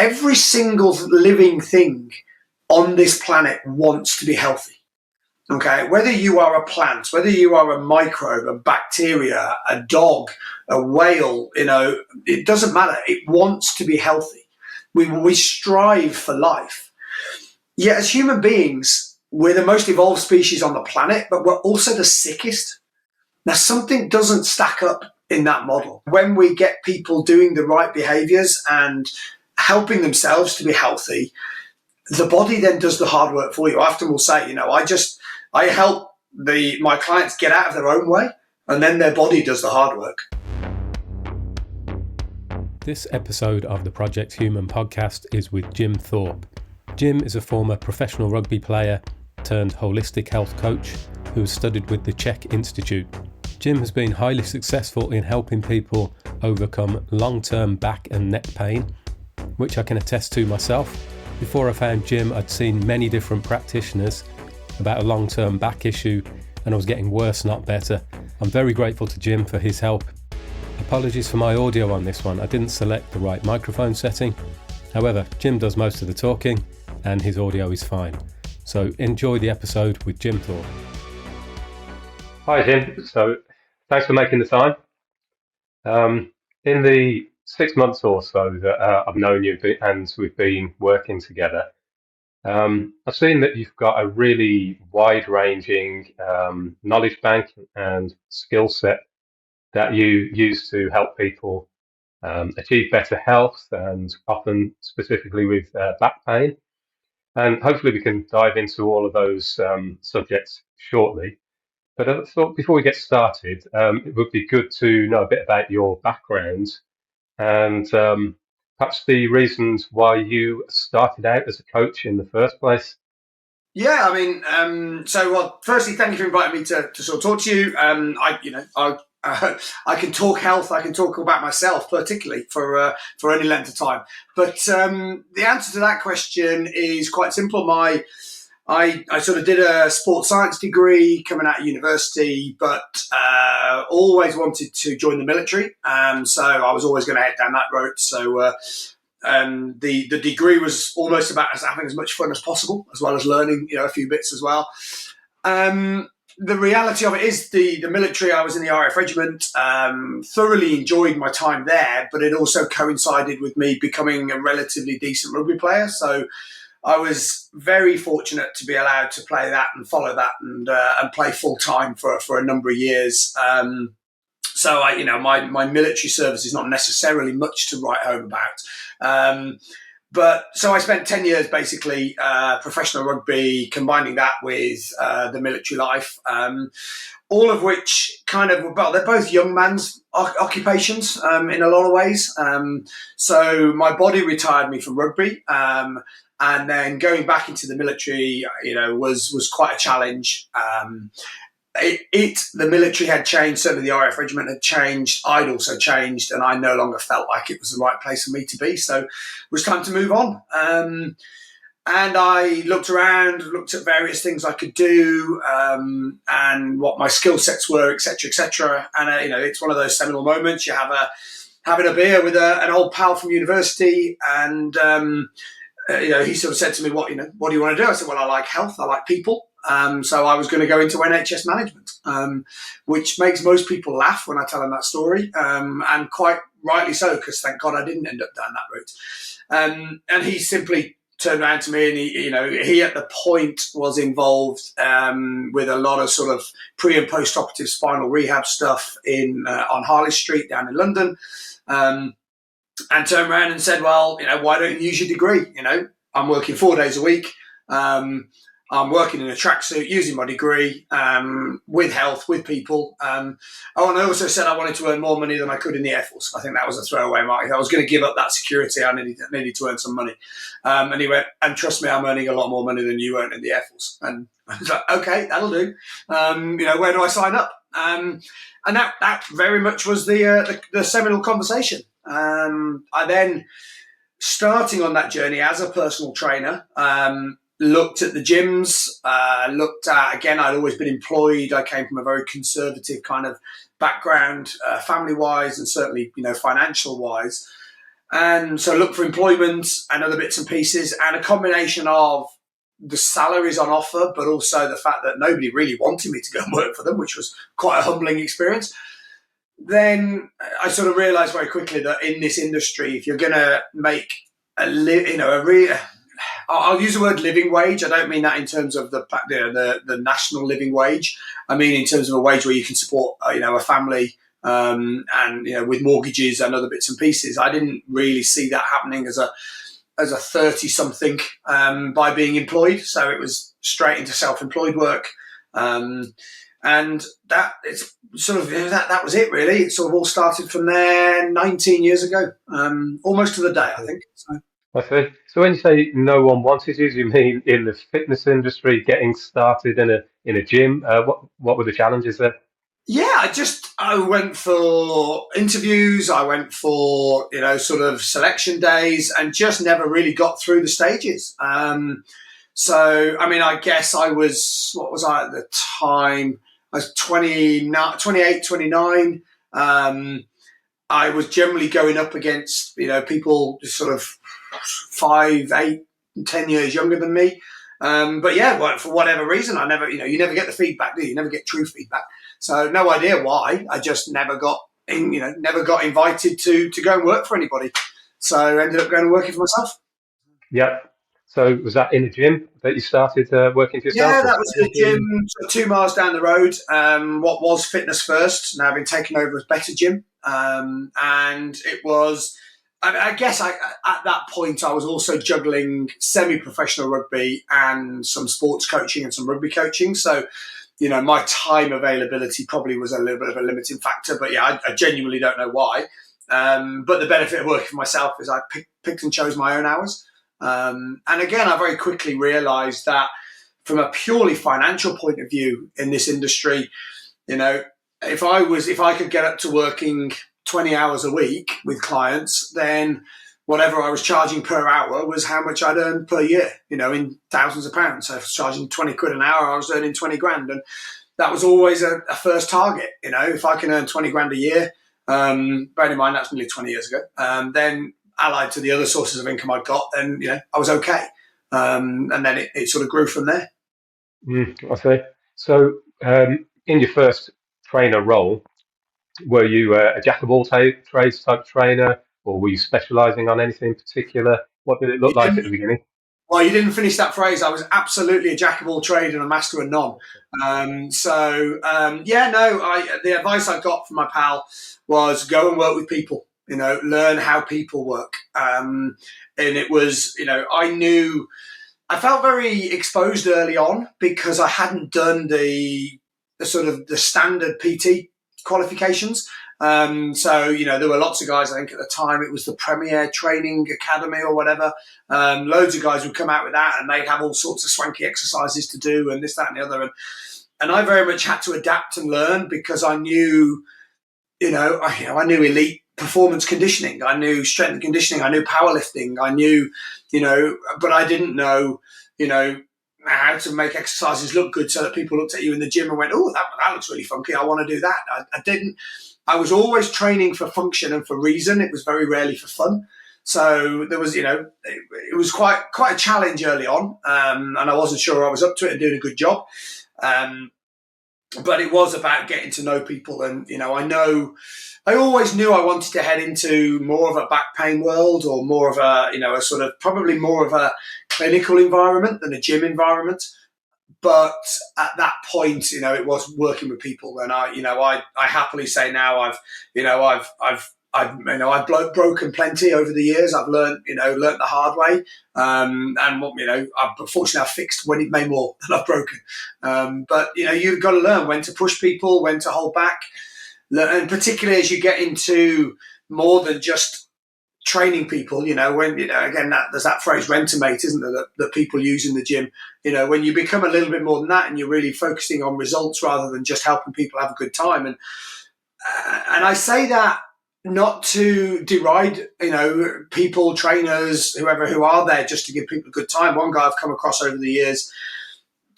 every single living thing on this planet wants to be healthy. Okay, whether you are a plant, whether you are a microbe, a bacteria, a dog, a whale, it doesn't matter. It wants to be healthy. We strive for life. Yet as human beings, we're the most evolved species on the planet, but we're also the sickest. Now, something doesn't stack up in that model. When we get people doing the right behaviors and helping themselves to be healthy, the body then does the hard work for you. I often will say, I help my clients get out of their own way, and then their body does the hard work. This episode of the Project Human podcast is with Jim Thorp. Jim is a former professional rugby player turned holistic health coach who has studied with the Chek Institute. Jim has been highly successful in helping people overcome long-term back and neck pain, which I can attest to myself. Before I found Jim, I'd seen many different practitioners about a long-term back issue, and I was getting worse, not better. I'm very grateful to Jim for his help. Apologies for my audio on this one. I didn't select the right microphone setting. However, Jim does most of the talking and his audio is fine. So enjoy the episode with Jim Thorp. Hi Jim, so thanks for making the time. In the 6 months or so that I've known you and we've been working together, I've seen that you've got a really wide-ranging knowledge bank and skill set that you use to help people achieve better health, and often specifically with back pain. And hopefully we can dive into all of those subjects shortly. But I thought before we get started, it would be good to know a bit about your background and perhaps the reasons why you started out as a coach in the first place. Yeah, firstly, thank you for inviting me to sort of talk to you. I can talk health. I can talk about myself, particularly for any length of time. But the answer to that question is quite simple. I sort of did a sports science degree coming out of university, but always wanted to join the military. So I was always going to head down that road. So the degree was almost about having as much fun as possible, as well as learning, a few bits as well. The reality of it is the military. I was in the RAF regiment, thoroughly enjoyed my time there, but it also coincided with me becoming a relatively decent rugby player. So I was very fortunate to be allowed to play that and follow that and play full time for a number of years. So my military service is not necessarily much to write home about. But so I spent 10 years basically professional rugby, combining that with the military life, all of which they're both young man's occupations in a lot of ways. So my body retired me from rugby, and then going back into the military, was quite a challenge. The military had changed, certainly the RAF regiment had changed, I'd also changed, and I no longer felt like it was the right place for me to be, so it was time to move on. And I looked around, looked at various things I could do, and what my skill sets were, etc., and it's one of those seminal moments. You have having a beer with an old pal from university, and he sort of said to me, what do you want to do? I said, well, I like health, I like people. So I was going to go into NHS management, which makes most people laugh when I tell them that story, and quite rightly so, because thank God I didn't end up down that route. And he simply turned around to me, and he at the point was involved with a lot of sort of pre and post operative spinal rehab stuff on Harley Street down in London, and turned around and said, well, why don't you use your degree? I'm working 4 days a week. I'm working in a tracksuit using my degree, with health, with people. And I also said I wanted to earn more money than I could in the Air Force. I think that was a throwaway mark. I was going to give up that security. I needed to earn some money. And he went, and trust me, I'm earning a lot more money than you earn in the Air Force. And I was like, okay, that'll do. Where do I sign up? And that very much was the seminal conversation. I then, starting on that journey as a personal trainer, looked at the gyms, again, I'd always been employed. I came from a very conservative kind of background, family-wise and certainly, financial-wise. And so looked for employment and other bits and pieces, and a combination of the salaries on offer, but also the fact that nobody really wanted me to go and work for them, which was quite a humbling experience. Then I sort of realised very quickly that in this industry, if you're going to make I'll use the word living wage. I don't mean that in terms of the national living wage. I mean in terms of a wage where you can support a family, and with mortgages and other bits and pieces. I didn't really see that happening as a 30 something by being employed. So it was straight into self-employed work. And that it's sort of that was it really. It sort of all started from there 19 years ago, almost to the day, I think. So. I see. So when you say no one wanted you, do you mean in the fitness industry, getting started in a gym? What were the challenges there? Yeah, I went for interviews. I went for sort of selection days, and just never really got through the stages. So I mean, I guess what was I at the time? I was 28, 29. I was generally going up against people sort of 5, 8, 10 years younger than me. But yeah, for whatever reason, I never, you never get the feedback, do you? You never get true feedback. So no idea why. I just never got never got invited to go and work for anybody. So I ended up going and working for myself. Yep. So was that in a gym that you started working for yourself? Yeah, Or that was in a gym 2 miles down the road. What was Fitness First, now been taken over as Better Gym. And it was, I guess at that point I was also juggling semi-professional rugby and some sports coaching and some rugby coaching. So, my time availability probably was a little bit of a limiting factor. But yeah, I genuinely don't know why. But the benefit of working for myself is I picked and chose my own hours. And again, I very quickly realised that from a purely financial point of view in this industry, if I could get up to working 20 hours a week with clients, then whatever I was charging per hour was how much I'd earn per year, in thousands of pounds. So if I was charging 20 quid an hour, I was earning 20 grand. And that was always a first target. If I can earn 20 grand a year, bearing in mind that's nearly 20 years ago, then allied to the other sources of income I'd got, then I was okay. And then it sort of grew from there. I see. So in your first trainer role, were you a jack of all trades type trainer, or were you specialising on anything in particular? What did it look like at the beginning? Well, you didn't finish that phrase. I was absolutely a jack of all trade and a master of none. The advice I got from my pal was go and work with people. Learn how people work. And it was, I felt very exposed early on because I hadn't done the sort of the standard PT qualifications. There were lots of guys, I think at the time it was the Premier Training Academy or whatever. Loads of guys would come out with that and they'd have all sorts of swanky exercises to do and this, that and the other. And I very much had to adapt and learn because I knew, I knew elite performance conditioning. I knew strength and conditioning. I knew powerlifting. I knew, but I didn't know, how to make exercises look good so that people looked at you in the gym and went, oh, that looks really funky. I want to do that. I didn't. I was always training for function and for reason. It was very rarely for fun. So there was, it was quite a challenge early on, and I wasn't sure I was up to it and doing a good job. But it was about getting to know people, and I always knew I wanted to head into more of a back pain world, or more of a sort of probably more of a clinical environment than a gym environment. But at that point, it was working with people, and I happily say now I've broken plenty over the years. I've learned the hard way, unfortunately I've fixed when it may more than I've broken. But you've got to learn when to push people, when to hold back, and particularly as you get into more than just training people, when again there's that phrase "rentomate," isn't there, that people use in the gym. When you become a little bit more than that, and you're really focusing on results rather than just helping people have a good time. And I say that not to deride, people, trainers, whoever who are there just to give people a good time. One guy I've come across over the years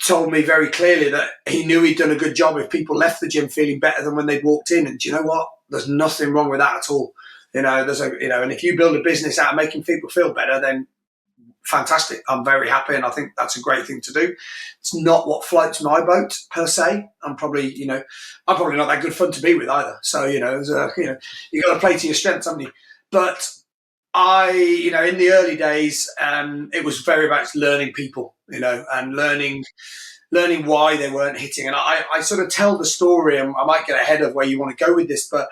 told me very clearly that he knew he'd done a good job if people left the gym feeling better than when they'd walked in. And do you know what? There's nothing wrong with that at all. And if you build a business out of making people feel better, then fantastic. I'm very happy, and I think that's a great thing to do. It's not what floats my boat per se. I'm probably not that good fun to be with either. So you got to play to your strengths, haven't you? But in the early days, it was very much learning people, and learning why they weren't hitting. And I sort of tell the story, and I might get ahead of where you want to go with this, but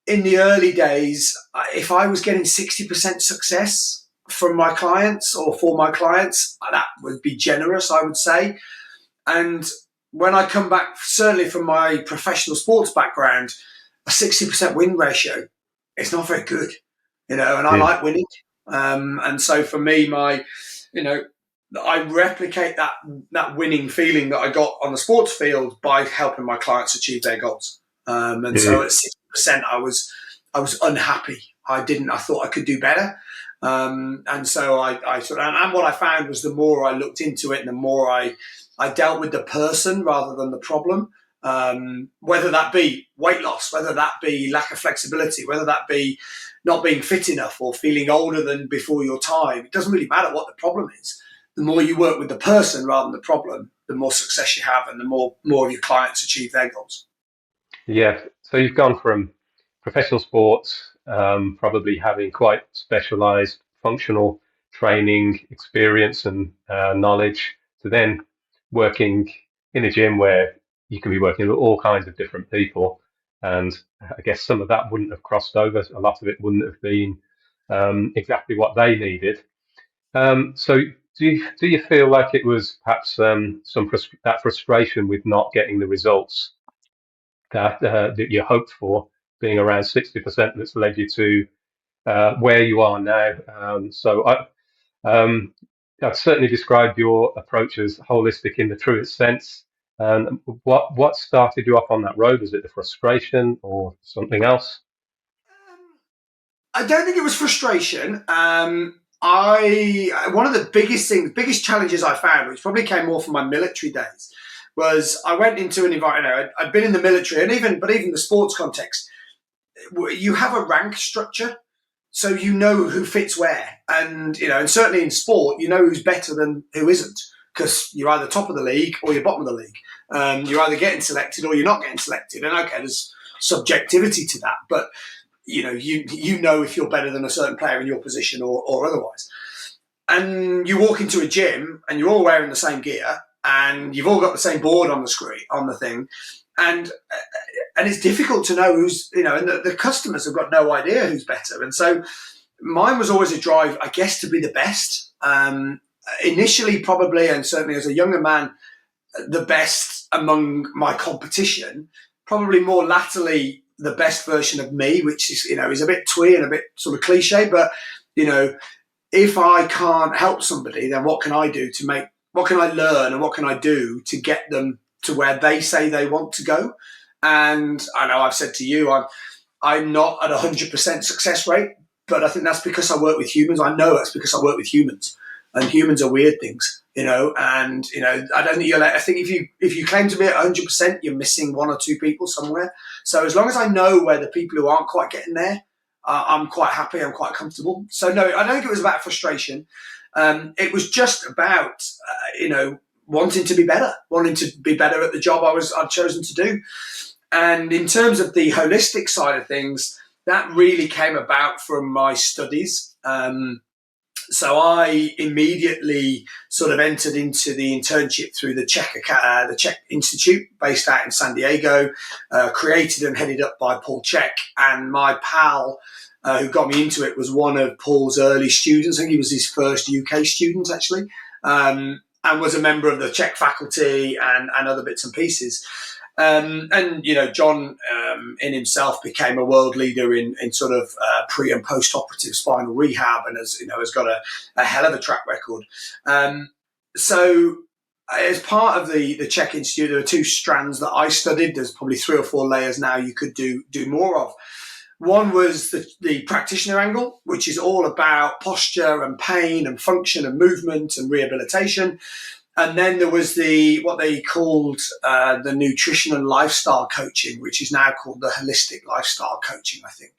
in the early days, if I was getting 60% success from my clients or for my clients, that would be generous, I would say. And when I come back, certainly from my professional sports background, a 60% win ratio, it's not very good, and I like winning. And so for me, I replicate that winning feeling that I got on the sports field by helping my clients achieve their goals. So at 60%, I was unhappy. I thought I could do better. And so and what I found was the more I looked into it and the more I dealt with the person rather than the problem, whether that be weight loss, whether that be lack of flexibility, whether that be not being fit enough or feeling older than before your time. It doesn't really matter what the problem is. The more you work with the person rather than the problem, the more success you have and the more of your clients achieve their goals. Yeah. So you've gone from professional sports, probably having quite specialized functional training experience and knowledge, to then working in a gym where you can be working with all kinds of different people. And I guess some of that wouldn't have crossed over. A lot of it wouldn't have been exactly what they needed. So do you feel like it was perhaps that frustration with not getting the results that you hoped for, being around 60%, that's led you to where you are now? I've certainly described your approach as holistic in the truest sense. What started you off on that road? Was it the frustration or something else? I don't think it was frustration. One of the biggest challenges I found, which probably came more from my military days, was I went into an environment. I'd been in the military, and even the sports context, you have a rank structure, so you know who fits where, and certainly in sport, you know who's better than who isn't, because you're either top of the league or you're bottom of the league. You're either getting selected or you're not getting selected, and okay, there's subjectivity to that, but you know if you're better than a certain player in your position or otherwise. And you walk into a gym and you're all wearing the same gear and you've all got the same board on the screen, on the thing, and it's difficult to know who's, and the customers have got no idea who's better. And so mine was always a drive, I guess, to be the best. Initially, probably, and certainly as a younger man, the best among my competition, probably more latterly, the best version of me, which is, is a bit twee and a bit sort of cliche, but, if I can't help somebody, then what can I do what can I learn and what can I do to get them to where they say they want to go? And I know I've said to you, I'm not at 100% success rate, but I think that's because I work with humans. I know that's because I work with humans, and humans are weird things, and, I don't think I think if you claim to be at 100%, you're missing one or two people somewhere. So as long as I know where the people who aren't quite getting there, I'm quite happy. I'm quite comfortable. So no, I don't think it was about frustration. It was just about, wanting to be better at the job I'd chosen to do. And in terms of the holistic side of things, that really came about from my studies. So I immediately sort of entered into the internship through the Chek Institute, based out in San Diego, created and headed up by Paul Chek. And my pal, who got me into it, was one of Paul's early students. I think he was his first UK student, actually, and was a member of the Chek faculty and other bits and pieces. John in himself became a world leader in sort of pre and post operative spinal rehab, and has got a hell of a track record. So as part of the Chek Institute, there are two strands that I studied. There's probably 3 or 4 layers now you could do more of. One was the practitioner angle, which is all about posture and pain and function and movement and rehabilitation. And then there was what they called the nutrition and lifestyle coaching, which is now called the holistic lifestyle coaching, I think.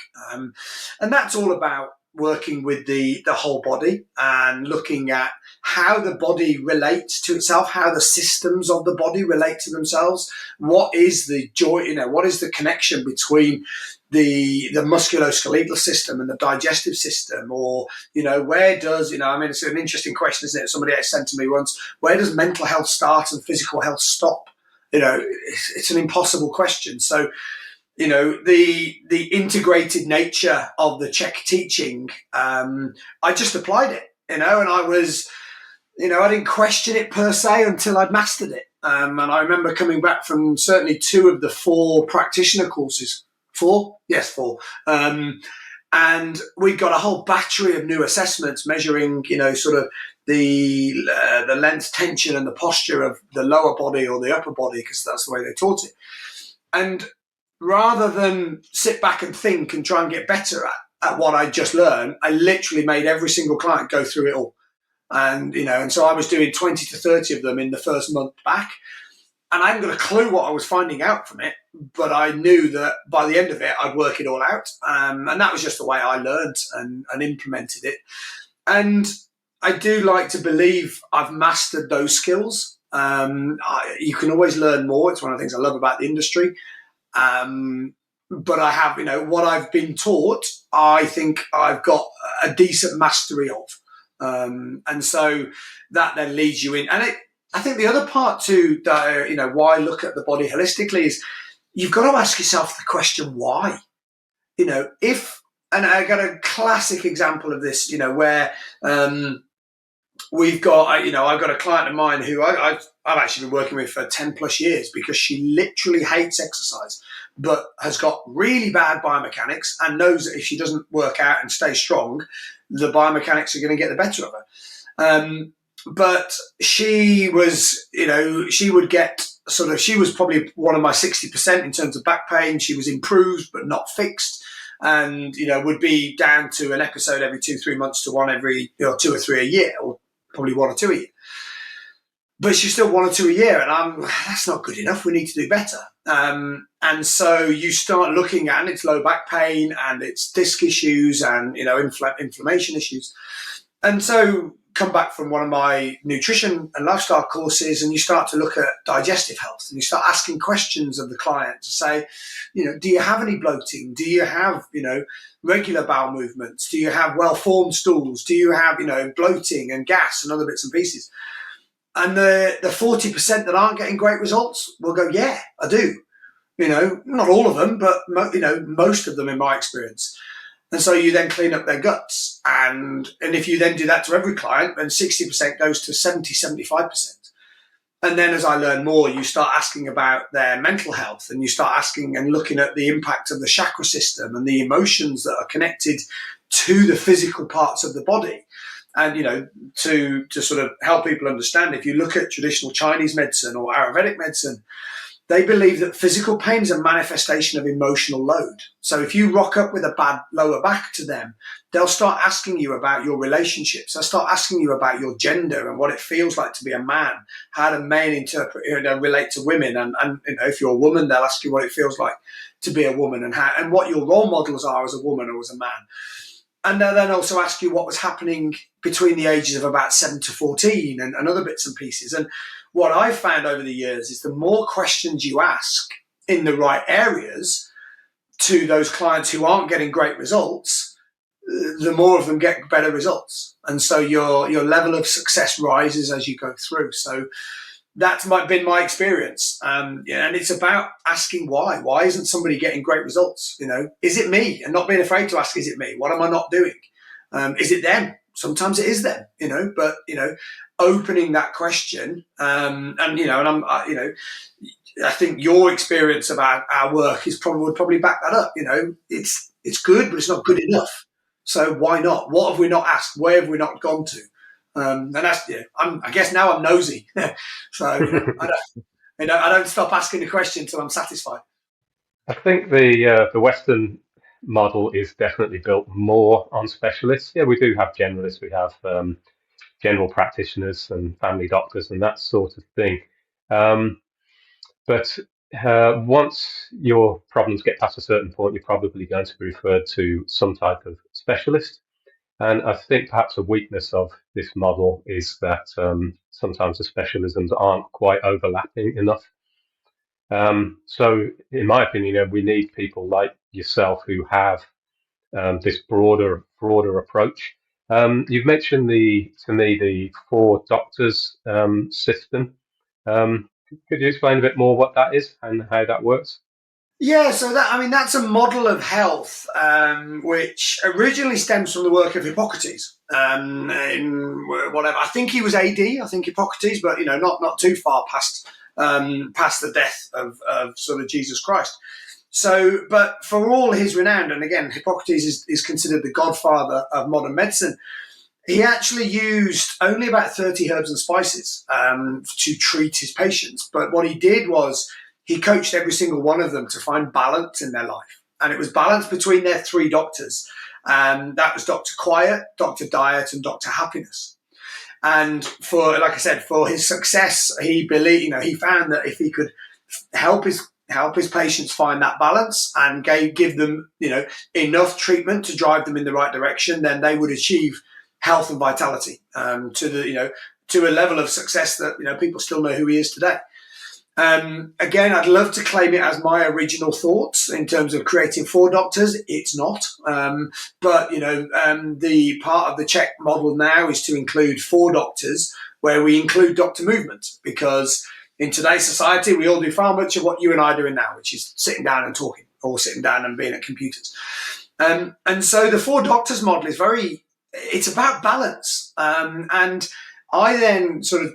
And that's all about working with the whole body and looking at how the body relates to itself, how the systems of the body relate to themselves. What is the joy? What is the connection between the musculoskeletal system and the digestive system? Or where does it's an interesting question, isn't it? Somebody sent to me once, where does mental health start and physical health stop? It's an impossible question. So the integrated nature of the Chek teaching, I just applied it, and I was, I didn't question it per se until I'd mastered it. And I remember coming back from certainly 2 of the 4 practitioner courses. 4? Yes, 4. And we got a whole battery of new assessments measuring, sort of the length, tension, and the posture of the lower body or the upper body, because that's the way they taught it. And rather than sit back and think and try and get better at what I just learned, I literally made every single client go through it all. And, and so I was doing 20 to 30 of them in the first month back. And I hadn't got a clue what I was finding out from it, but I knew that by the end of it, I'd work it all out. And that was just the way I learned and implemented it. And I do like to believe I've mastered those skills. You can always learn more. It's one of the things I love about the industry. But I have, what I've been taught, I think I've got a decent mastery of. And so that then leads you in. And I think the other part too, why look at the body holistically is you've got to ask yourself the question, why? And I got a classic example of this, where we've got, I've got a client of mine who I've actually been working with for 10 plus years because she literally hates exercise, but has got really bad biomechanics and knows that if she doesn't work out and stay strong, the biomechanics are going to get the better of her. But she was, she would get she was probably one of my 60% in terms of back pain. She was improved, but not fixed. And, would be down to an episode every 2-3 months to one every 2 or 3 a year, or probably 1 or 2 a year. But she's still 1 or 2 a year. And that's not good enough. We need to do better. And so you start looking at, and it's low back pain and it's disc issues and, inflammation issues. And so come back from one of my nutrition and lifestyle courses and you start to look at digestive health and you start asking questions of the client to say, do you have any bloating? Do you have, regular bowel movements? Do you have well-formed stools? Do you have, bloating and gas and other bits and pieces? And the 40% that aren't getting great results will go, yeah, I do. Not all of them, but, most of them in my experience. And so you then clean up their guts. And if you then do that to every client, then 60% goes to 70-75%. And then as I learn more, you start asking about their mental health and you start asking and looking at the impact of the chakra system and the emotions that are connected to the physical parts of the body. And, to sort of help people understand, if you look at traditional Chinese medicine or Ayurvedic medicine, they believe that physical pain is a manifestation of emotional load. So if you rock up with a bad lower back to them, they'll start asking you about your relationships. They'll start asking you about your gender and what it feels like to be a man, how do men relate to women. And if you're a woman, they'll ask you what it feels like to be a woman and what your role models are as a woman or as a man. And they'll then also ask you what was happening between the ages of about 7 to 14 and other bits and pieces. And what I've found over the years is the more questions you ask in the right areas to those clients who aren't getting great results, the more of them get better results. And so your level of success rises as you go through. So that's been my experience. And it's about asking why. Why isn't somebody getting great results? Is it me? And not being afraid to ask, is it me? What am I not doing? Is it them? Sometimes it is them, but, opening that question, I think your experience about our work would probably back that up. It's good, but it's not good enough. So why not? What have we not asked? Where have we not gone to? And that's, I guess now I'm nosy. So, I don't stop asking the question until I'm satisfied. I think the Western model is definitely built more on specialists. Yeah, we do have generalists. We have general practitioners and family doctors and that sort of thing. But once your problems get past a certain point, you're probably going to be referred to some type of specialist. And I think perhaps a weakness of this model is that sometimes the specialisms aren't quite overlapping enough. So, in my opinion, we need people like yourself who have this broader approach. You've mentioned to me the four doctors system. Could you explain a bit more what that is and how that works? Yeah, so that's a model of health which originally stems from the work of Hippocrates. In whatever, I think he was AD. I think Hippocrates, but not too far past the death of sort of Jesus Christ. So, but for all his renown, and again, Hippocrates is considered the godfather of modern medicine. He actually used only about 30 herbs and spices to treat his patients. But what he did was he coached every single one of them to find balance in their life. And it was balance between their three doctors. That was Dr. Quiet, Dr. Diet, and Dr. Happiness. And like I said, for his success, he believed, he found that if he could help his patients find that balance and give them, enough treatment to drive them in the right direction, then they would achieve health and vitality to a level of success that people still know who he is today. Again, I'd love to claim it as my original thoughts in terms of creating four doctors. It's not, but the part of the Chek model now is to include four doctors, where we include doctor movement, because in today's society we all do far much of what you and I are doing now, which is sitting down and talking, or sitting down and being at computers. And so the four doctors model is it's about balance. And I then sort of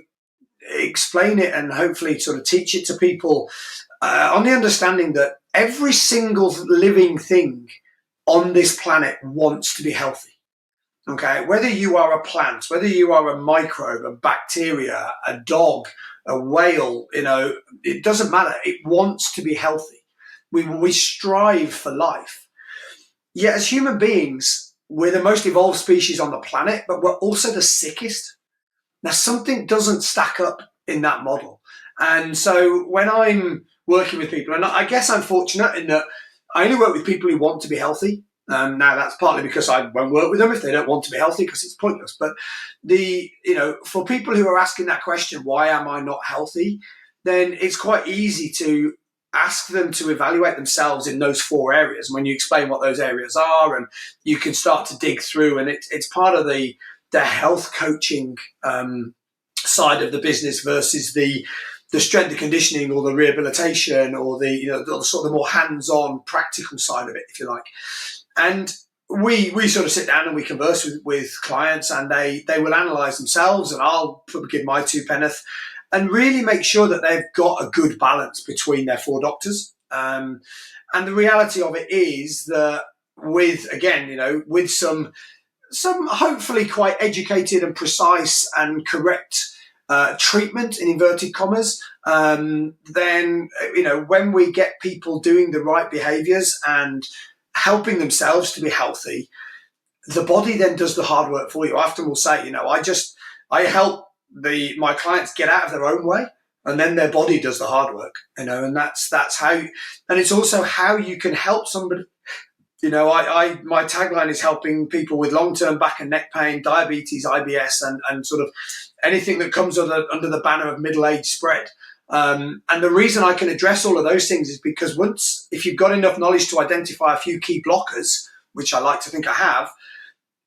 explain it and hopefully sort of teach it to people on the understanding that every single living thing on this planet wants to be healthy. Okay, whether you are a plant, whether you are a microbe, a bacteria, a dog, a whale, it doesn't matter. It wants to be healthy. We strive for life. Yet as human beings, we're the most evolved species on the planet, but we're also the sickest. Now, something doesn't stack up in that model. And so when I'm working with people, and I guess I'm fortunate in that I only work with people who want to be healthy. Now, that's partly because I won't work with them if they don't want to be healthy, because it's pointless. But for people who are asking that question, why am I not healthy? Then it's quite easy to ask them to evaluate themselves in those four areas. And when you explain what those areas are, and you can start to dig through, and it's part of the health coaching side of the business versus the strength and conditioning or the rehabilitation or the sort of more hands-on practical side of it, if you like. And we sort of sit down and we converse with clients, and they will analyze themselves, and I'll give my two penneth and really make sure that they've got a good balance between their four doctors. And the reality of it is that with some hopefully quite educated and precise and correct treatment in inverted commas, then when we get people doing the right behaviors and helping themselves to be healthy, the body then does the hard work for you. I often will say, I help my clients get out of their own way, and then their body does the hard work, and that's how, and it's also how you can help somebody. My tagline is helping people with long-term back and neck pain, diabetes, IBS, and sort of anything that comes under the banner of middle-age spread. And the reason I can address all of those things is because if you've got enough knowledge to identify a few key blockers, which I like to think I have,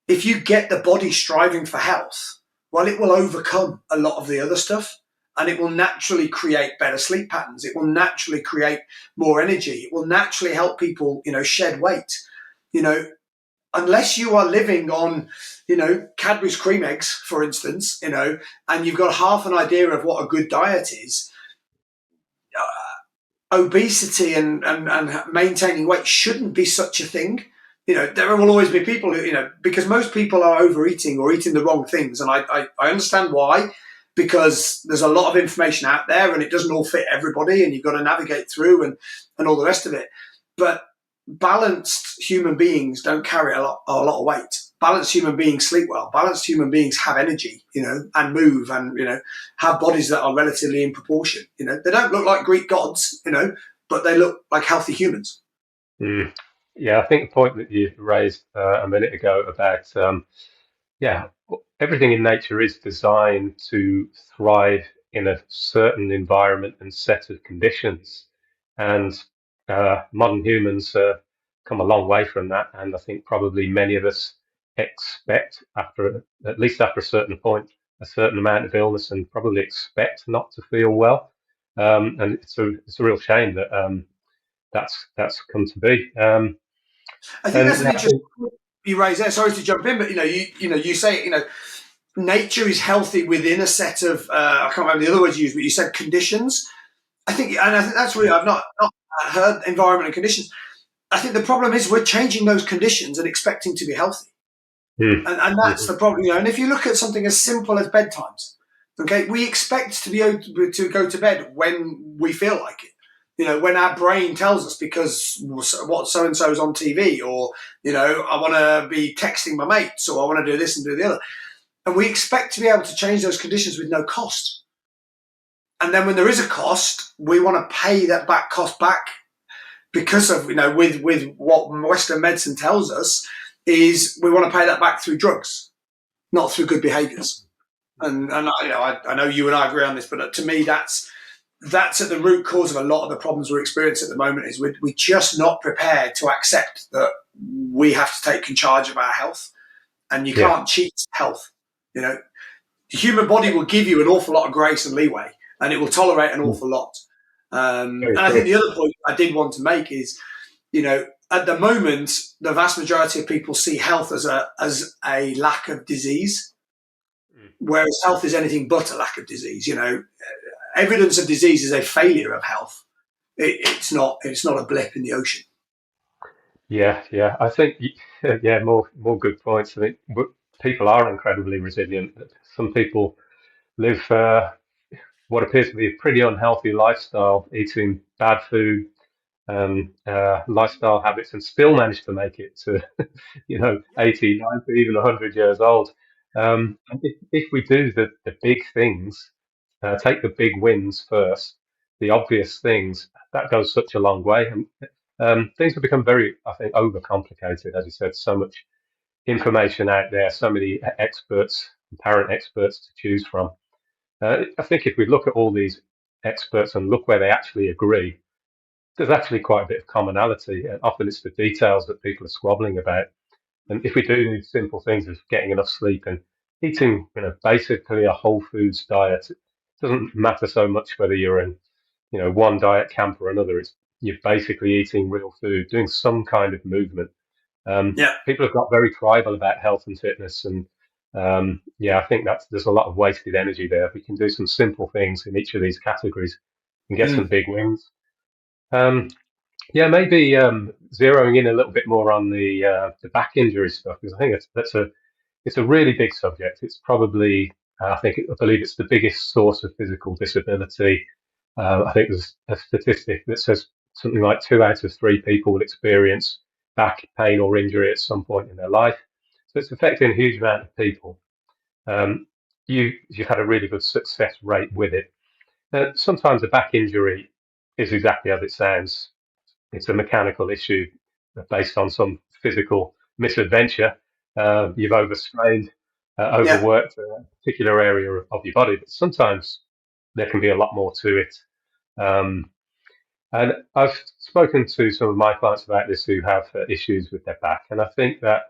if you get the body striving for health, well, it will overcome a lot of the other stuff, and it will naturally create better sleep patterns. It will naturally create more energy. It will naturally help people, shed weight. Unless you are living on, Cadbury's cream eggs, for instance, and you've got half an idea of what a good diet is, obesity and maintaining weight shouldn't be such a thing. There will always be people who, because most people are overeating or eating the wrong things. And I understand why, because there's a lot of information out there and it doesn't all fit everybody, and you've got to navigate through and all the rest of it. But balanced human beings don't carry a lot of weight. balanced human beings sleep well. Balanced human beings have energy, and move, and have bodies that are relatively in proportion. They don't look like Greek gods, but they look like healthy humans. Mm. Yeah, I think the point that you raised a minute ago about yeah, everything in nature is designed to thrive in a certain environment and set of conditions. And modern humans come a long way from that. And I think probably many of us expect, at least after a certain point, a certain amount of illness and probably expect not to feel well. And it's a real shame that that's come to be. I think And that's an yeah, I interesting think, point you raise there. Sorry to jump in, but you say nature is healthy within a set of I can't remember the other words you used, but you said conditions. I think that's really I've not heard environment and conditions. I think the problem is we're changing those conditions and expecting to be healthy, and that's mm, the problem. And if you look at something as simple as bedtimes, okay, we expect to be able to go to bed when we feel like it. When our brain tells us because what so and so is on TV, or I want to be texting my mates, or I want to do this and do the other, and we expect to be able to change those conditions with no cost. And then when there is a cost, we want to pay that cost back because of with what Western medicine tells us is we want to pay that back through drugs, not through good behaviours. And I know you and I agree on this, but to me that's at the root cause of a lot of the problems we're experiencing at the moment. Is we're just not prepared to accept that we have to take charge of our health, and you yeah, can't cheat health. The human body will give you an awful lot of grace and leeway, and it will tolerate an mm, awful lot. very And I think true. the other point I did want to make is, at the moment, the vast majority of people see health as a lack of disease, Mm. whereas health is anything but a lack of disease. Evidence of disease is a failure of health. It's not. It's not a blip in the ocean. Yeah, yeah. I think yeah, more good points. I think people are incredibly resilient. Some people live what appears to be a pretty unhealthy lifestyle, eating bad food, lifestyle habits, and still manage to make it to 80, 90, even 100 years old. And if we do the big things, take the big wins first, the obvious things, that goes such a long way. And things have become very, I think, overcomplicated. As you said, so much information out there, so many experts, apparent experts to choose from. I think if we look at all these experts and look where they actually agree, there's actually quite a bit of commonality. And often it's the details that people are squabbling about. And if we do these simple things as getting enough sleep and eating, basically a whole foods diet, it doesn't matter so much whether you're in, one diet camp or another. It's you're basically eating real food, doing some kind of movement. Yeah. People have got very tribal about health and fitness, and yeah, I think there's a lot of wasted energy there. If we can do some simple things in each of these categories and get some Mm. big wins. Um, yeah, maybe zeroing in a little bit more on the back injury stuff, because I think it's a really big subject. It's probably I believe it's the biggest source of physical disability. I think there's a statistic that says something like 2 out of 3 people will experience back pain or injury at some point in their life. So it's affecting a huge amount of people. Um, you've had a really good success rate with it. Sometimes a back injury is exactly as it sounds. It's a mechanical issue based on some physical misadventure. You've overstrained, Yeah. overworked a particular area of your body, but sometimes there can be a lot more to it. Um, and I've spoken to some of my clients about this who have issues with their back, and I think that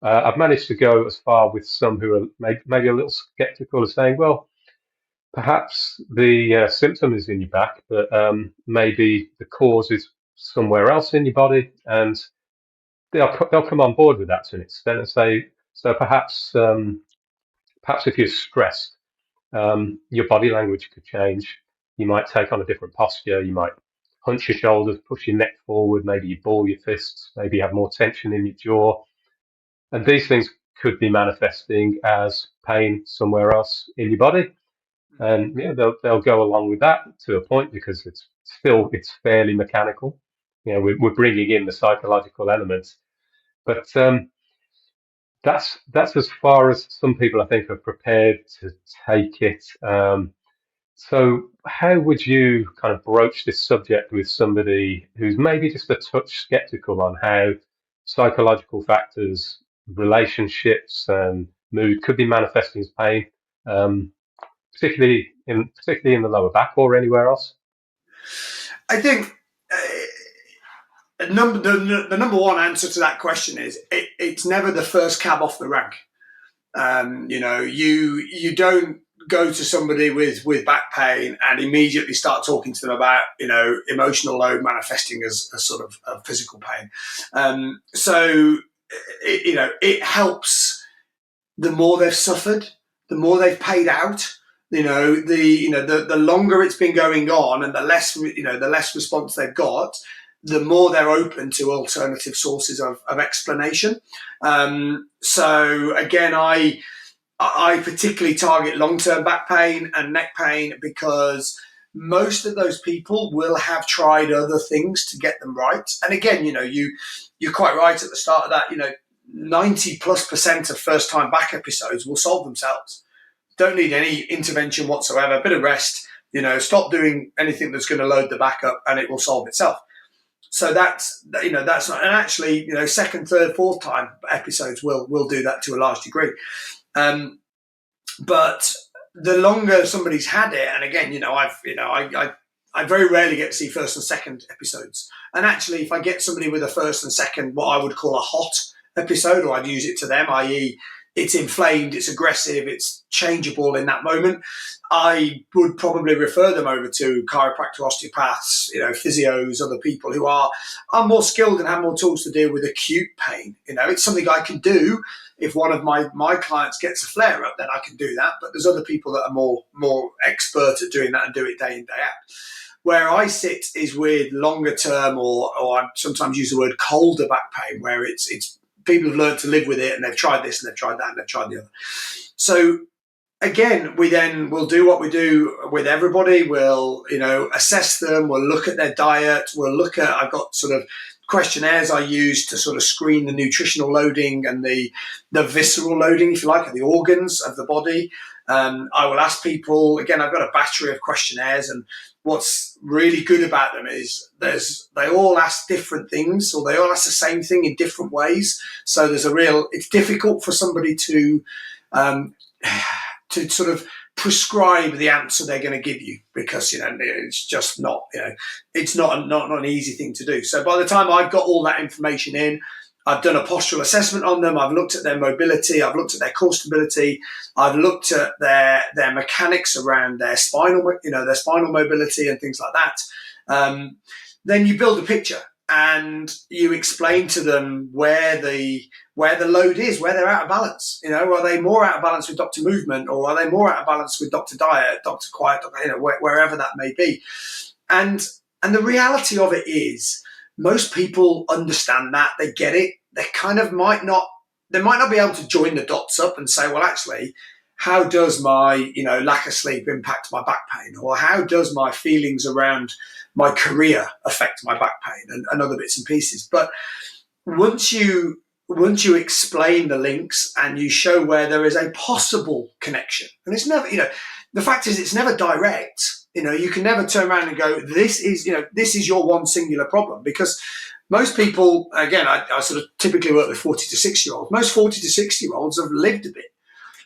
I've managed to go as far with some who are maybe a little skeptical of saying, well, perhaps the symptom is in your back, but maybe the cause is somewhere else in your body, and they'll come on board with that to an extent and say, so perhaps if you're stressed, your body language could change. You might take on a different posture. You might hunch your shoulders, push your neck forward. Maybe you ball your fists. Maybe you have more tension in your jaw. And these things could be manifesting as pain somewhere else in your body. And yeah, they'll go along with that to a point because it's fairly mechanical. We're bringing in the psychological elements, but That's as far as some people I think are prepared to take it. So how would you kind of broach this subject with somebody who's maybe just a touch skeptical on how psychological factors, relationships, and mood could be manifesting as pain, um, particularly in the lower back or anywhere else? I think the number one answer to that question is it's never the first cab off the rank. You don't go to somebody with back pain and immediately start talking to them about emotional load manifesting as a sort of a physical pain. It helps the more they've suffered, the more they've paid out. The longer it's been going on and the less response they've got, the more they're open to alternative sources of explanation. So again, I particularly target long-term back pain and neck pain because most of those people will have tried other things to get them right. And again, you're quite right at the start of that. 90+% of first-time back episodes will solve themselves. Don't need any intervention whatsoever. A bit of rest. Stop doing anything that's going to load the back up, and it will solve itself. So that's not, and actually, second, third, fourth time episodes will do that to a large degree. But the longer somebody's had it, and again, I very rarely get to see first and second episodes. And actually, if I get somebody with a first and second, what I would call a hot episode, or I'd use it to them, i.e., it's inflamed, it's aggressive, it's changeable in that moment, I would probably refer them over to chiropractor, osteopaths, physios, other people who are more skilled and have more tools to deal with acute pain. It's something I can do. If one of my clients gets a flare up, then I can do that. But there's other people that are more expert at doing that and do it day in, day out. Where I sit is with longer term, or I sometimes use the word colder back pain, where it's people have learned to live with it and they've tried this and they've tried that and they've tried the other. So again, we then will do what we do with everybody. We'll, assess them. We'll look at their diet. I've got sort of questionnaires I use to sort of screen the nutritional loading and the visceral loading, if you like, of the organs of the body. I will ask people, again, I've got a battery of questionnaires, and what's really good about them is they all ask different things, or they all ask the same thing in different ways. So it's difficult for somebody to sort of prescribe the answer they're going to give you, because it's just not it's not an easy thing to do. So by the time I've got all that information in, I've done a postural assessment on them. I've looked at their mobility. I've looked at their core stability. I've looked at their mechanics around their spinal mobility and things like that. Then you build a picture and you explain to them where the load is, where they're out of balance. Are they more out of balance with Dr. Movement, or are they more out of balance with Dr. Diet, Dr. Quiet, wherever that may be. And the reality of it is, most people understand that, they get it. They kind of might not be able to join the dots up and say, well, actually, how does my lack of sleep impact my back pain, or how does my feelings around my career affect my back pain, and other bits and pieces. But once you explain the links and you show where there is a possible connection, and it's never, the fact is it's never direct. You can never turn around and go, this is your one singular problem, because most people, again, I sort of typically work with 40 to 60-year-olds. Most 40 to 60-year-olds have lived a bit,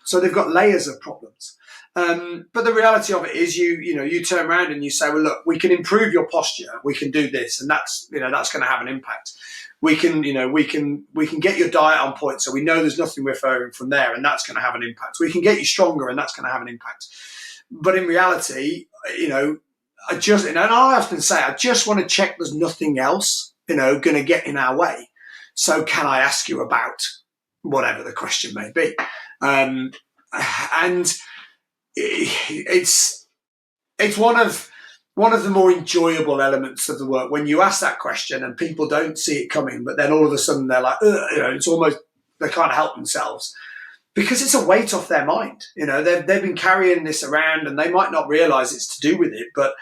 so they've got layers of problems. But the reality of it is, you turn around and you say, well, look, we can improve your posture. We can do this, and that's going to have an impact. We can get your diet on point, so we know there's nothing referring from there, and that's going to have an impact. We can get you stronger, and that's going to have an impact. But in reality, I often say, I just want to check there's nothing else, going to get in our way. So can I ask you about whatever the question may be? And it's one of the more enjoyable elements of the work when you ask that question and people don't see it coming, but then all of a sudden they're like, it's almost, they can't help themselves, because it's a weight off their mind. They've been carrying this around and they might not realize it's to do with it, but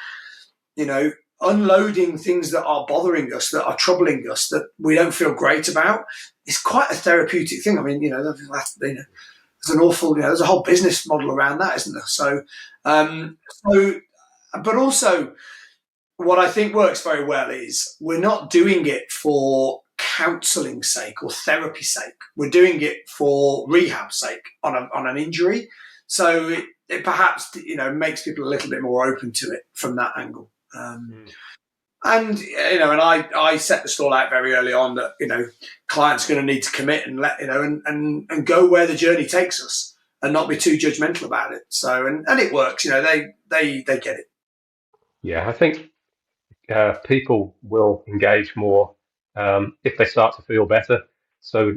unloading things that are bothering us, that are troubling us, that we don't feel great about, is quite a therapeutic thing. I mean, there's an awful, there's a whole business model around that, isn't there? So, but also what I think works very well is we're not doing it for counselling sake or therapy sake. We're doing it for rehab sake on an injury. So it perhaps, makes people a little bit more open to it from that angle. And I set the stall out very early on that clients are going to need to commit and and go where the journey takes us, and not be too judgmental about it. So and it works. They get it. Yeah, I think people will engage more if they start to feel better. So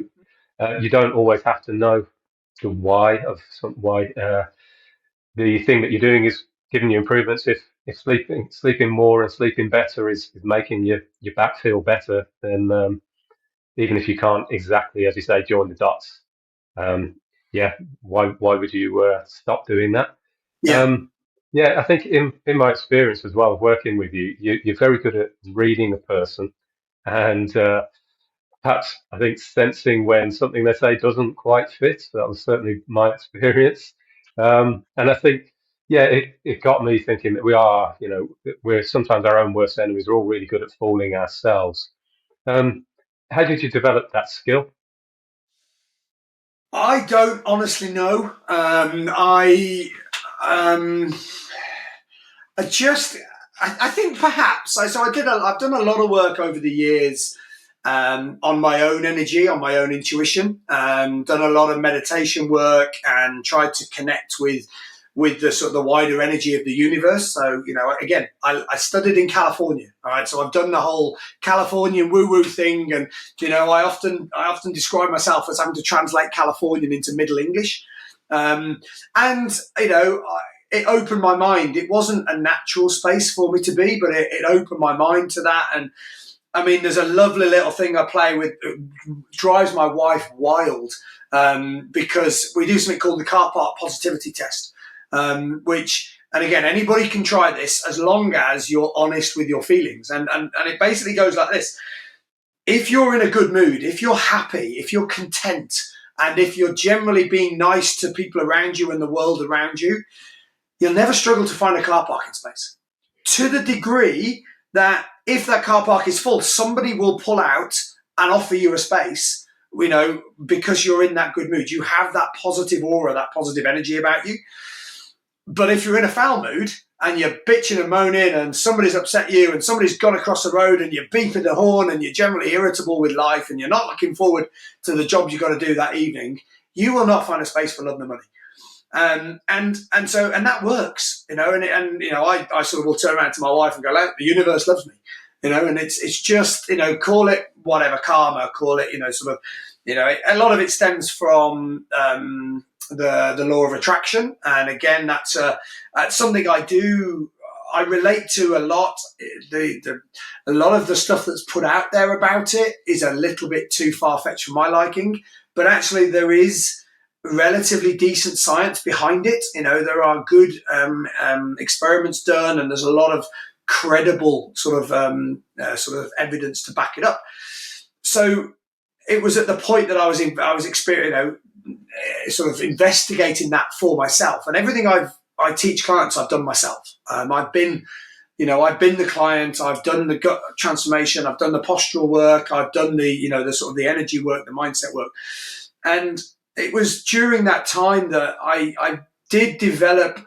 you don't always have to know the why of why the thing that you're doing is giving you improvements. If sleeping more and sleeping better is making your back feel better, then even if you can't exactly, as you say, join the dots, yeah, why would you stop doing that? Yeah. Yeah, I think in my experience as well, working with you're very good at reading a person and perhaps I think sensing when something they say doesn't quite fit. That was certainly my experience. And I think, yeah, it got me thinking that we're sometimes our own worst enemies. We're all really good at fooling ourselves. How did you develop that skill? I don't honestly know. Um, I think perhaps. I've done a lot of work over the years on my own energy, on my own intuition. Done a lot of meditation work and tried to connect with the sort of the wider energy of the universe. So again, I studied in California. All right, so I've done the whole Californian woo woo thing, and I often describe myself as having to translate Californian into Middle English. And it opened my mind. It wasn't a natural space for me to be, but it opened my mind to that. And I mean, there's a lovely little thing I play with. It drives my wife wild because we do something called the car park positivity test, and again, anybody can try this as long as you're honest with your feelings. And it basically goes like this. If you're in a good mood, if you're happy, if you're content, and if you're generally being nice to people around you and the world around you, you'll never struggle to find a car parking space. To the degree that if that car park is full, somebody will pull out and offer you a space, because you're in that good mood. You have that positive aura, that positive energy about you. But if you're in a foul mood and you're bitching and moaning and somebody's upset you and somebody's gone across the road and you're beeping the horn and you're generally irritable with life and you're not looking forward to the jobs you've got to do that evening, you will not find a space for love and money. And that works, I sort of will turn around to my wife and go, the universe loves me, and it's just, call it whatever, karma, call it, a lot of it stems from, the law of attraction. And again, that's something I relate to a lot. A lot of the stuff that's put out there about it is a little bit too far-fetched for my liking, but actually there is relatively decent science behind it. There are good experiments done, and there's a lot of credible sort of evidence to back it up. So it was at the point that I was experiencing, sort of investigating that for myself. And everything I teach clients, I've done myself. I've been the client. I've done the gut transformation. I've done the postural work. I've done the sort of the energy work, the mindset work. And it was during that time that I did develop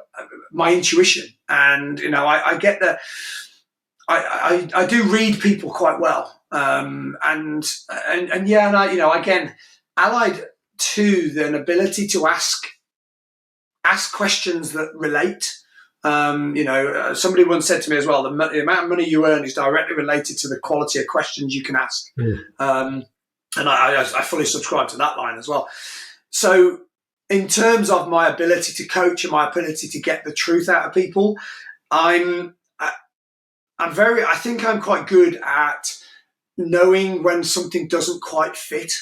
my intuition. And I get that I do read people quite well. Again, allied to the ability to ask questions that relate. Somebody once said to me as well, the amount of money you earn is directly related to the quality of questions you can ask. And I fully subscribe to that line as well. So in terms of my ability to coach and my ability to get the truth out of people, I think I'm quite good at knowing when something doesn't quite fit.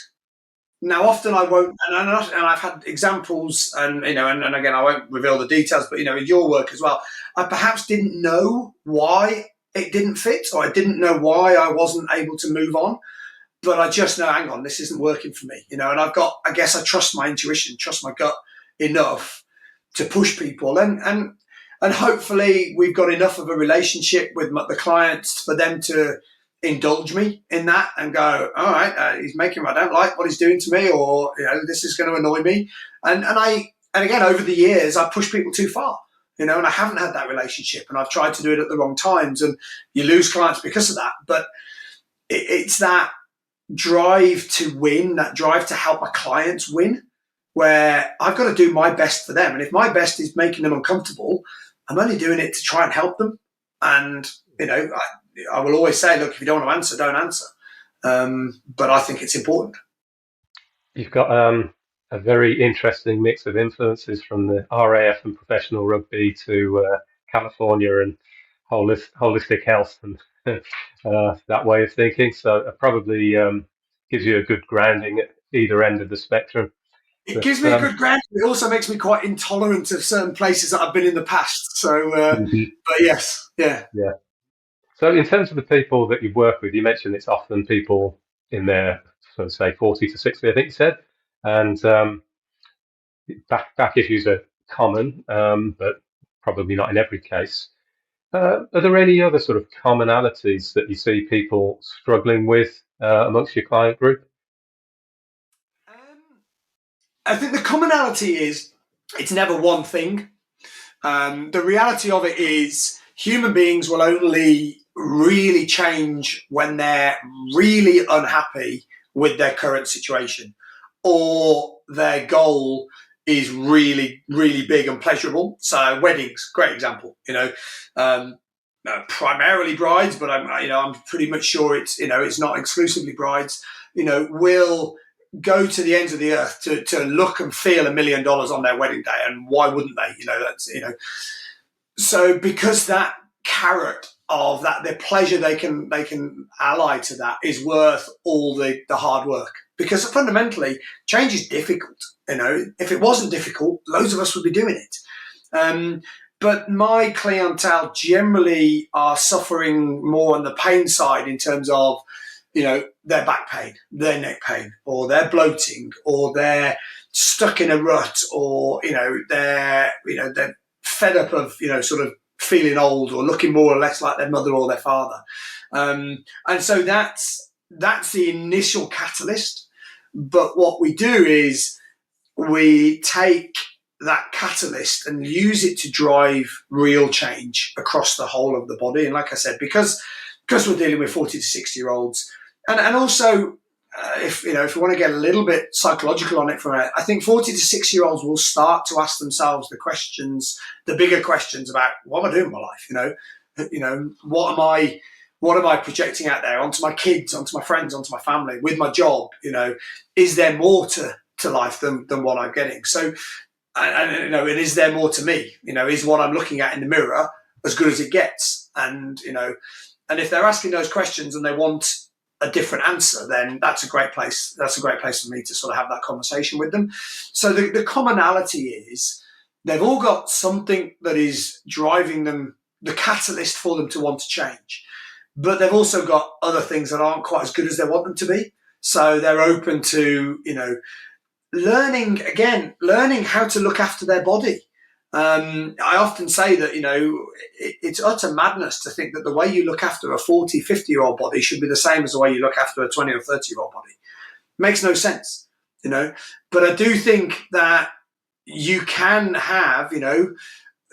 Now, often I won't, and I've had examples, and again, I won't reveal the details, but in your work as well, I perhaps didn't know why it didn't fit, or I didn't know why I wasn't able to move on. But I just know, hang on, this isn't working for me, and I guess I trust my intuition, trust my gut enough to push people. And hopefully we've got enough of a relationship with the clients for them to indulge me in that and go, all right, I don't like what he's doing to me, or, this is going to annoy me. And again, over the years, I push people too far, and I haven't had that relationship, and I've tried to do it at the wrong times, and you lose clients because of that. But it's that drive to win, that drive to help my clients win, where I've got to do my best for them. And if my best is making them uncomfortable, I'm only doing it to try and help them. And, I will always say, look, if you don't want to answer, don't answer. But I think it's important. You've got a very interesting mix of influences from the RAF and professional rugby to California and holistic health and that way of thinking. So it probably gives you a good grounding at either end of the spectrum. It gives me a good grounding. It also makes me quite intolerant of certain places that I've been in the past. So, but yes, yeah. So in terms of the people that you work with, you mentioned it's often people in their, sort of say, 40 to 60, I think you said. And back issues are common, but probably not in every case. Are there any other sort of commonalities that you see people struggling with amongst your client group? I think the commonality is it's never one thing. The reality of it is human beings will only really change when they're really unhappy with their current situation, or their goal is really, really big and pleasurable. So weddings, great example, primarily brides, but I'm pretty much sure it's not exclusively brides, will go to the ends of the earth to look and feel $1 million on their wedding day. And why wouldn't they? So because that carrot of that, the pleasure they can ally to that is worth all the hard work. Because fundamentally, change is difficult. If it wasn't difficult, loads of us would be doing it. But my clientele generally are suffering more on the pain side in terms of, their back pain, their neck pain, or they're bloating, or they're stuck in a rut, or, they're fed up of, sort of feeling old or looking more or less like their mother or their father. And so that's the initial catalyst. But what we do is we take that catalyst and use it to drive real change across the whole of the body. And like I said, because we're dealing with 40 to 60-year-olds, and also if we want to get a little bit psychological on it for a minute, I think 40 to 60-year-olds will start to ask themselves the bigger questions about what am I doing with my life? What am I projecting out there onto my kids, onto my friends, onto my family, with my job? Is there more to life than what I'm getting? So, and is there more to me? Is what I'm looking at in the mirror as good as it gets? And and if they're asking those questions and they want a different answer, then that's a great place. That's a great place for me to sort of have that conversation with them. So the commonality is they've all got something that is driving them, the catalyst for them to want to change. But they've also got other things that aren't quite as good as they want them to be. So they're open to, learning how to look after their body. I often say that, it's utter madness to think that the way you look after a 40, 50-year-old body should be the same as the way you look after a 20 or 30-year-old body. It makes no sense, But I do think that you can have,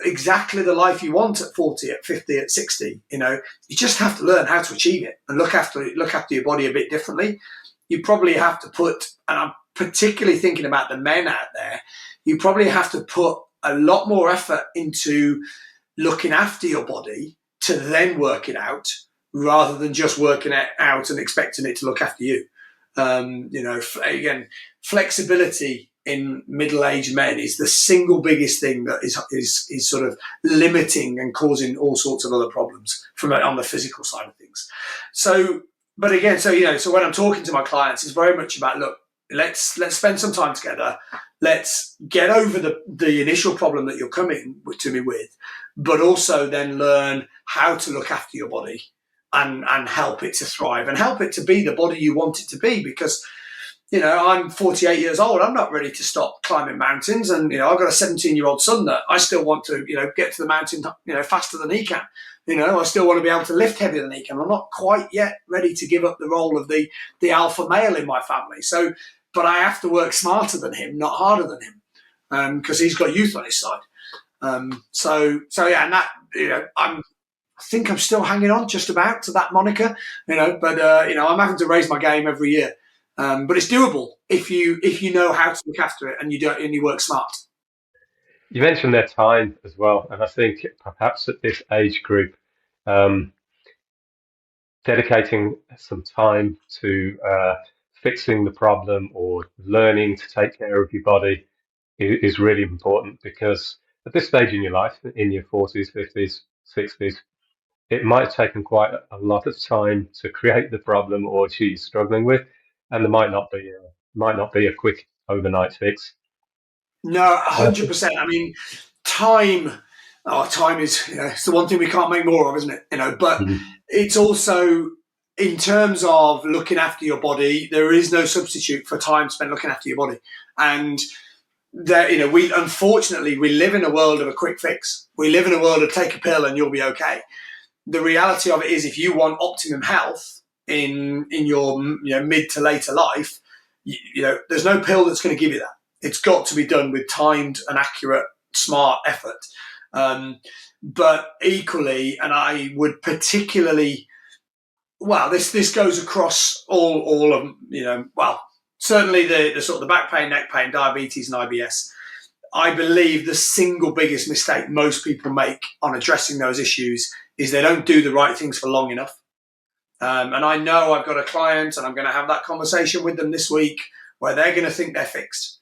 exactly the life you want at 40, at 50, at 60. You just have to learn how to achieve it and look after your body a bit differently. You probably have to put, and I'm particularly thinking about the men out there, you probably have to put a lot more effort into looking after your body to then work it out, rather than just working it out and expecting it to look after you. Again, flexibility in middle-aged men is the single biggest thing that is sort of limiting and causing all sorts of other problems on the physical side of things. So when I'm talking to my clients, it's very much about, look, let's spend some time together. Let's get over the initial problem that you're coming to me with, but also then learn how to look after your body and help it to thrive and help it to be the body you want it to be. Because, I'm 48 years old. I'm not ready to stop climbing mountains. And, I've got a 17-year-old son that I still want to, get to the mountain, faster than he can. I still want to be able to lift heavier than he can. I'm not quite yet ready to give up the role of the alpha male in my family. So, but I have to work smarter than him, not harder than him, because he's got youth on his side. So yeah, and that, I think I'm still hanging on just about to that moniker, but I'm having to raise my game every year. But it's doable if you know how to look after it and you work smart. You mentioned their time as well, and I think perhaps at this age group, dedicating some time to fixing the problem or learning to take care of your body is really important, because at this stage in your life, in your 40s, 50s, 60s, it might have taken quite a lot of time to create the problem or she's struggling with, and there might not be a quick overnight fix. No, 100%. I mean, time. Time is it's the one thing we can't make more of, isn't it? But it's also, in terms of looking after your body, there is no substitute for time spent looking after your body. And there, we unfortunately we live in a world of a quick fix. We live in a world of take a pill and you'll be okay. The reality of it is, if you want optimum health in your mid to later life, there's no pill that's going to give you that. It's got to be done with timed and accurate, smart effort. But equally, and I would particularly, this goes across all of certainly the sort of the back pain, neck pain, diabetes, and IBS. I believe the single biggest mistake most people make on addressing those issues is they don't do the right things for long enough. And I know I've got a client, and I'm going to have that conversation with them this week, where they're going to think they're fixed,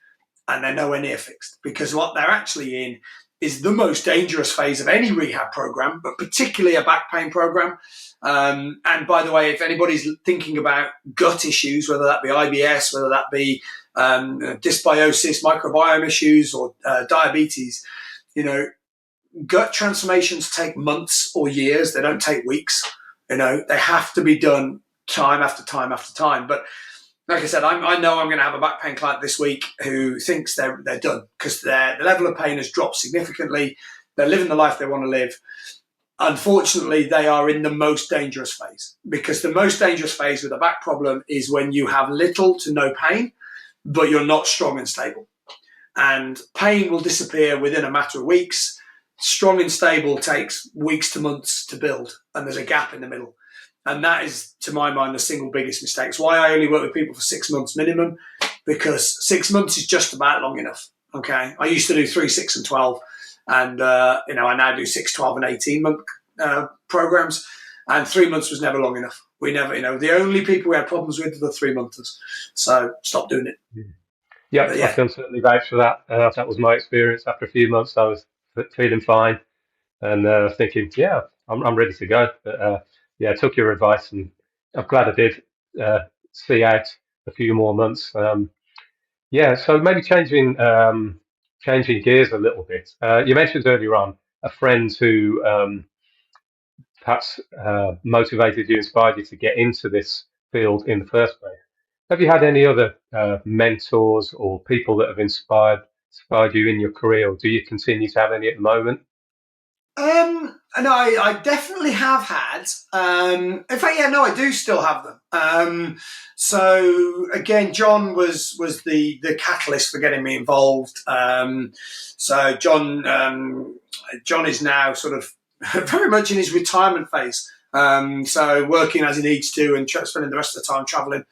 and they're nowhere near fixed, because what they're actually in is the most dangerous phase of any rehab program, but particularly a back pain program. And by the way, if anybody's thinking about gut issues, whether that be IBS, whether that be dysbiosis, microbiome issues, or diabetes, gut transformations take months or years. They don't take weeks. They have to be done time after time after time. But like I said, I know I'm going to have a back pain client this week who thinks they're done, because the level of pain has dropped significantly. They're living the life they want to live. Unfortunately, they are in the most dangerous phase, because the most dangerous phase with a back problem is when you have little to no pain, but you're not strong and stable. And pain will disappear within a matter of weeks. Strong and stable takes weeks to months to build, and there's a gap in the middle. And that is, to my mind, the single biggest mistake. It's why I only work with people for 6 months minimum, because 6 months is just about long enough. Okay, I used to do 3, 6, and 12, and I now do 6, 12, and 18-month programs, and 3 months was never long enough. We never, the only people we had problems with were the 3-monthers. So stop doing it. Yeah, I can certainly vouch for that. That was my experience. After a few months, I was feeling fine and thinking, yeah, I'm ready to go. But I took your advice, and I'm glad I did see out a few more months. So maybe changing gears a little bit. You mentioned earlier on a friend who perhaps motivated you, inspired you to get into this field in the first place. Have you had any other mentors or people that have inspired you in your career, or do you continue to have any at the moment? No, I definitely have had. In fact, I do still have them. So again, John was the catalyst for getting me involved. So John is now sort of very much in his retirement phase. So working as he needs to, and spending the rest of the time traveling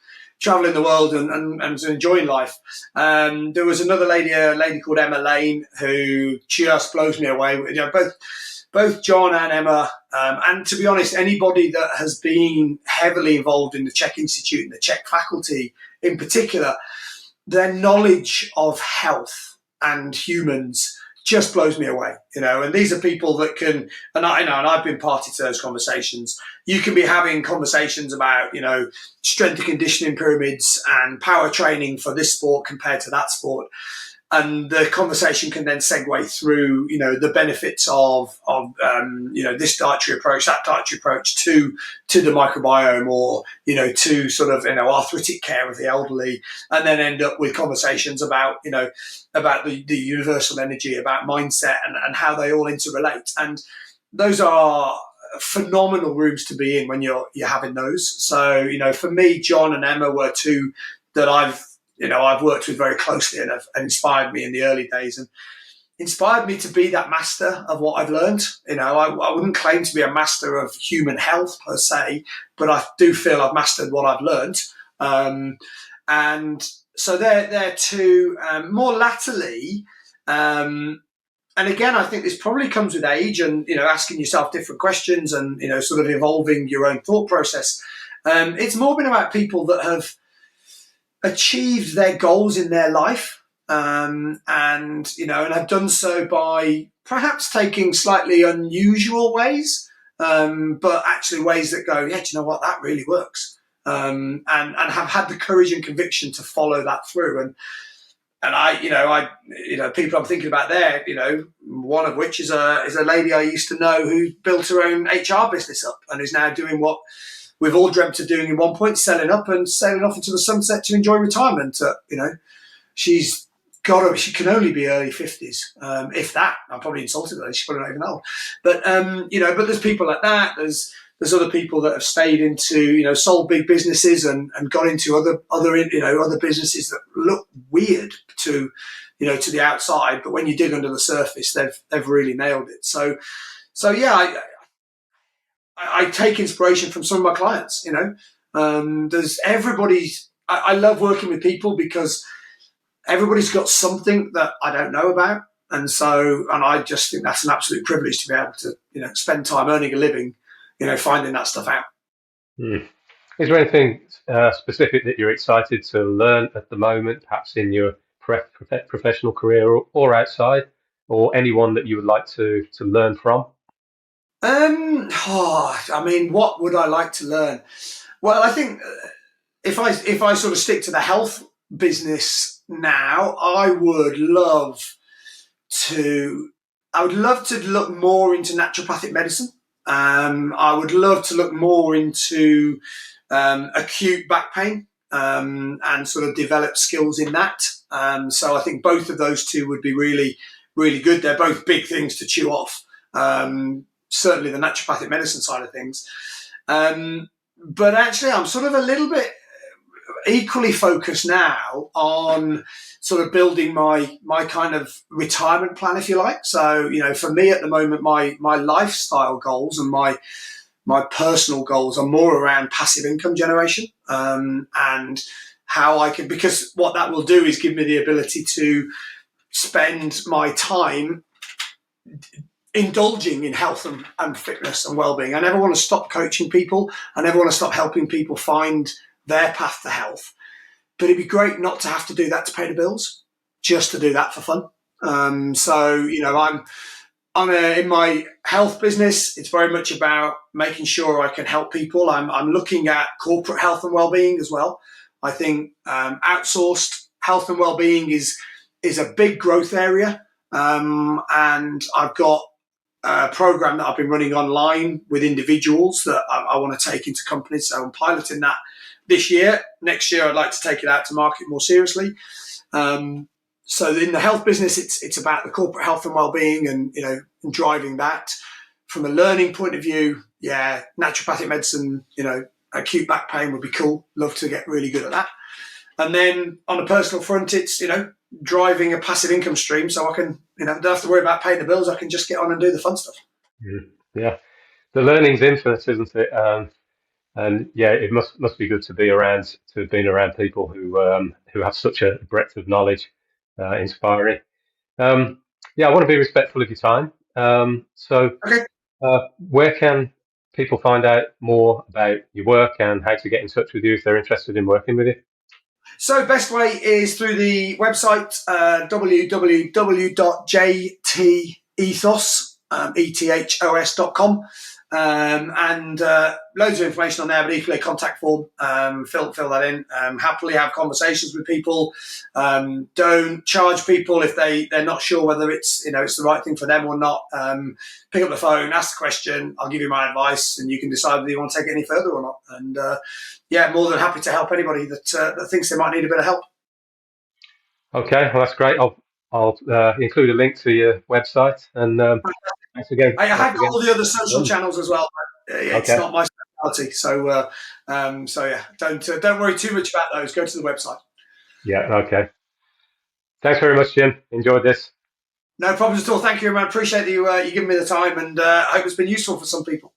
the world and enjoying life. There was another lady, a lady called Emma Lane, who just blows me away. Both John and Emma, and to be honest, anybody that has been heavily involved in the Chek Institute and the Chek faculty in particular, their knowledge of health and humans just blows me away, and these are people that can, and I've been party to those conversations. You can be having conversations about, strength and conditioning pyramids and power training for this sport compared to that sport. And the conversation can then segue through, the benefits of this dietary approach, that dietary approach to the microbiome, or to sort of arthritic care of the elderly, and then end up with conversations about about the universal energy, about mindset, and how they all interrelate. And those are phenomenal rooms to be in when you're having those. So for me, John and Emma were two that I've worked with very closely and have inspired me in the early days, and inspired me to be that master of what I've learned. I wouldn't claim to be a master of human health per se, but I do feel I've mastered what I've learned. And so they're two. More latterly, and again, I think this probably comes with age and, asking yourself different questions and, sort of evolving your own thought process. It's more been about people that have achieved their goals in their life, and have done so by perhaps taking slightly unusual ways, but actually ways that go, yeah, do you know what, that really works, and have had the courage and conviction to follow that through. And people I'm thinking about there, one of which is a lady I used to know who built her own HR business up and is now doing what we've all dreamt of doing at one point, selling up and sailing off into the sunset to enjoy retirement. She can only be early 50s, if that. I'm probably insulted her. She's probably not even old. But, but there's people like that. There's other people that have stayed into, sold big businesses and got into other businesses that look weird to the outside, but when you dig under the surface, they've really nailed it. So yeah, I take inspiration from some of my clients. There's everybody's. I love working with people because everybody's got something that I don't know about, and I just think that's an absolute privilege to be able to spend time earning a living, finding that stuff out. Is there anything specific that you're excited to learn at the moment, perhaps in your professional career or outside, or anyone that you would like to learn from? What would I like to learn? Well, I think if I sort of stick to the health business now, I would love to look more into naturopathic medicine. I would love to look more into acute back pain, and sort of develop skills in that. So I think both of those two would be really, really good. They're both big things to chew off. Certainly the naturopathic medicine side of things. But actually, I'm sort of a little bit equally focused now on sort of building my kind of retirement plan, if you like. So, for me at the moment, my lifestyle goals and my personal goals are more around passive income generation, and how I can, because what that will do is give me the ability to spend my time indulging in health and fitness and well-being. I never want to stop coaching people. I never want to stop helping people find their path to health. But it'd be great not to have to do that to pay the bills, just to do that for fun. I'm in my health business. It's very much about making sure I can help people. I'm looking at corporate health and well-being as well. I think outsourced health and well-being is a big growth area. And I've got a program that I've been running online with individuals that I want to take into companies. So I'm piloting that this year. Next year, I'd like to take it out to market more seriously. So in the health business, it's about the corporate health and well-being and, driving that. From a learning point of view, yeah, naturopathic medicine, acute back pain would be cool. Love to get really good at that. And then on a personal front, it's, driving a passive income stream so I can, don't have to worry about paying the bills. I can just get on and do the fun stuff. Yeah. The learning's infinite, isn't it? And yeah, it must be good to be around, people who have such a breadth of knowledge, inspiring. Yeah, I want to be respectful of your time. Okay. Where can people find out more about your work and how to get in touch with you if they're interested in working with you? So best way is through the website, www.jtethos.com. And loads of information on there, but equally a contact form. Fill that in. Happily have conversations with people. Don't charge people if they're not sure whether it's the right thing for them or not. Pick up the phone, ask the question. I'll give you my advice, and you can decide whether you want to take it any further or not. And more than happy to help anybody that thinks they might need a bit of help. Okay, well, that's great. I'll include a link to your website, and thanks again. I have got all the other social channels as well. But it's not my speciality, so don't worry too much about those. Go to the website. Yeah. Okay. Thanks very much, Jim. Enjoyed this. No problems at all. Thank you, man. Appreciate you giving me the time, and I hope it's been useful for some people.